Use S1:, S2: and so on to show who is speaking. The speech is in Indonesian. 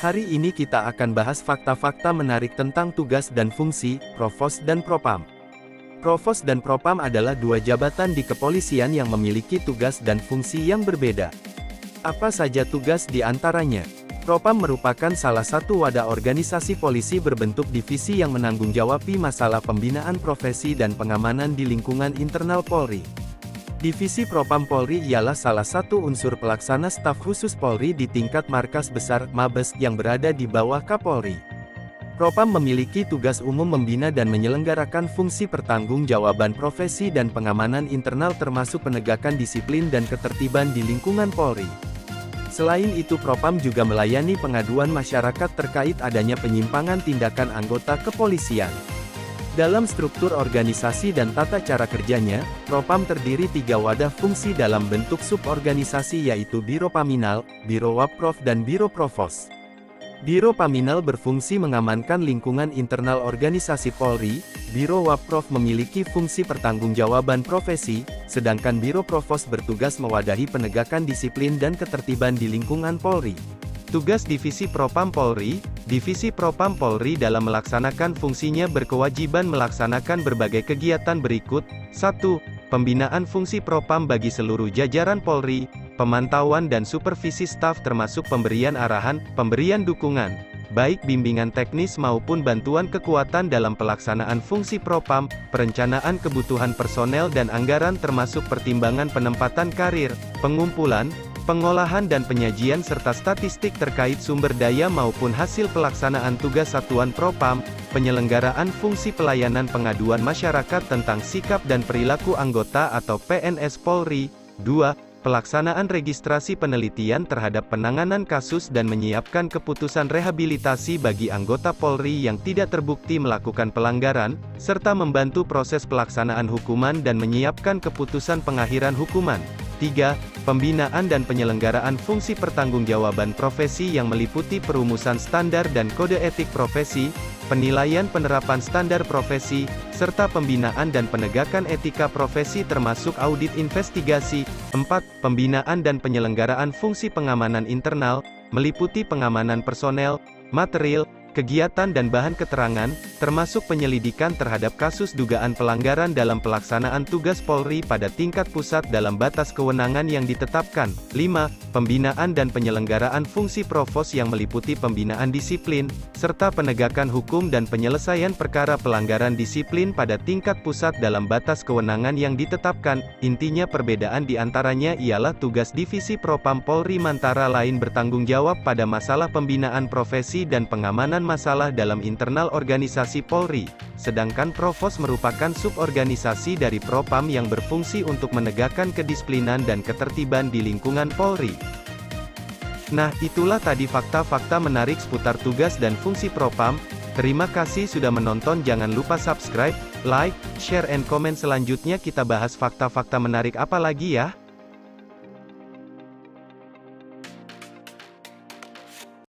S1: Hari ini kita akan bahas fakta-fakta menarik tentang tugas dan fungsi Provos dan Propam. Provos dan Propam adalah dua jabatan di kepolisian yang memiliki tugas dan fungsi yang berbeda. Apa saja tugas di antaranya? Propam merupakan salah satu wadah organisasi polisi berbentuk divisi yang menanggung-jawabi masalah pembinaan profesi dan pengamanan di lingkungan internal Polri. Divisi Propam Polri ialah salah satu unsur pelaksana staf khusus Polri di tingkat markas besar Mabes yang berada di bawah Kapolri. Propam memiliki tugas umum membina dan menyelenggarakan fungsi pertanggungjawaban profesi dan pengamanan internal termasuk penegakan disiplin dan ketertiban di lingkungan Polri. Selain itu Propam juga melayani pengaduan masyarakat terkait adanya penyimpangan tindakan anggota kepolisian. Dalam struktur organisasi dan tata cara kerjanya, Propam terdiri 3 wadah fungsi dalam bentuk suborganisasi yaitu Biro Paminal, Biro Wapprov dan Biro Provos. Biro Paminal berfungsi mengamankan lingkungan internal organisasi Polri, Biro Wapprov memiliki fungsi pertanggungjawaban profesi, sedangkan Biro Provos bertugas mewadahi penegakan disiplin dan ketertiban di lingkungan Polri. Tugas Divisi Propam Polri. Divisi Propam Polri dalam melaksanakan fungsinya berkewajiban melaksanakan berbagai kegiatan berikut. 1. Pembinaan fungsi Propam bagi seluruh jajaran Polri, pemantauan dan supervisi staf termasuk pemberian arahan, pemberian dukungan, baik bimbingan teknis maupun bantuan kekuatan dalam pelaksanaan fungsi Propam, perencanaan kebutuhan personel dan anggaran termasuk pertimbangan penempatan karir, pengumpulan, pengolahan dan penyajian serta statistik terkait sumber daya maupun hasil pelaksanaan tugas satuan Propam, penyelenggaraan fungsi pelayanan pengaduan masyarakat tentang sikap dan perilaku anggota atau PNS Polri. 2. Pelaksanaan registrasi penelitian terhadap penanganan kasus dan menyiapkan keputusan rehabilitasi bagi anggota Polri yang tidak terbukti melakukan pelanggaran, serta membantu proses pelaksanaan hukuman dan menyiapkan keputusan pengakhiran hukuman. 3. Pembinaan dan penyelenggaraan fungsi pertanggungjawaban profesi yang meliputi perumusan standar dan kode etik profesi, penilaian penerapan standar profesi, serta pembinaan dan penegakan etika profesi termasuk audit investigasi. 4. Pembinaan dan penyelenggaraan fungsi pengamanan internal, meliputi pengamanan personel, material, kegiatan dan bahan keterangan, termasuk penyelidikan terhadap kasus dugaan pelanggaran dalam pelaksanaan tugas Polri pada tingkat pusat dalam batas kewenangan yang ditetapkan. 5. Pembinaan dan penyelenggaraan fungsi Provos yang meliputi pembinaan disiplin, serta penegakan hukum dan penyelesaian perkara pelanggaran disiplin pada tingkat pusat dalam batas kewenangan yang ditetapkan. Intinya perbedaan di antaranya ialah tugas Divisi Propam Polri antara lain bertanggung jawab pada masalah pembinaan profesi dan pengamanan masalah dalam internal organisasi Polri, sedangkan Provos merupakan suborganisasi dari Propam yang berfungsi untuk menegakkan kedisiplinan dan ketertiban di lingkungan Polri. Nah, itulah tadi fakta-fakta menarik seputar tugas dan fungsi Propam. Terima kasih sudah menonton, jangan lupa subscribe, like, share and comment. Selanjutnya kita bahas fakta-fakta menarik apa lagi ya.